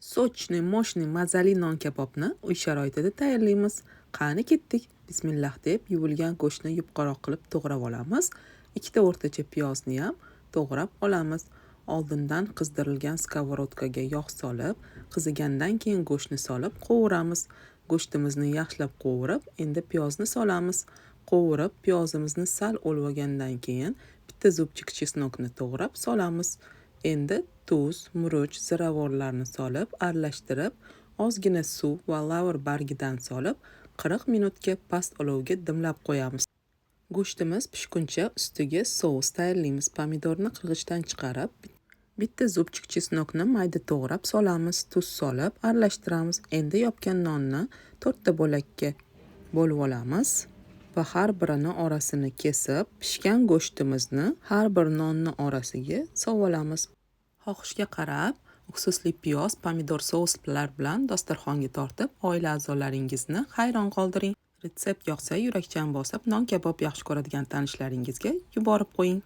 Sochni, moshni mazali non kabobni uy sharoitida tayyorlaymiz. Qani ketdik. Bismillah deb yuvilgan go'shtni yupqaroq qilib to'g'rab olamiz. Ikkita o'rtacha piyozni ham to'g'rab olamiz. Oldindan qizdirilgan skavorotkaga yog' solib, qizigandan keyin go'shtni solib qovuramiz. Go'shtimizni yaxshilab qovurib, endi piyozni solamiz. Qovurib, piyozimizni sal olgandan keyin bitta zubchik chesnokni to'g'rab solamiz. Endi tuz, murch, ziravorlarni solib, aralashtirib, ozgina suv va lavr bargidan solib, 40 minutga past olovga dimlab qo'yamiz. Go'shtimiz pishguncha ustiga sous tayyorlaymiz. Pomidorni qirg'ichdan chiqarib, bitta zubchik chesnokni mayda to'g'rab solamiz. Tuz solib, aralashtiramiz. Endi yopgan nonni 4 ta bo'lakka bo'lib olamiz va har birini orasini kesib, pishgan go'shtimizni har bir nonni orasiga solamiz. Xohishga qarab, uksusli piyoz, pomidor souslar bilan dasturxonga tortib, oila a'zolaringizni hayron qoldiring. Retsept yoqsa, yurakchan bosib, non kabob yaxshi ko'radigan tanishlaringizga yuborib qo'ying.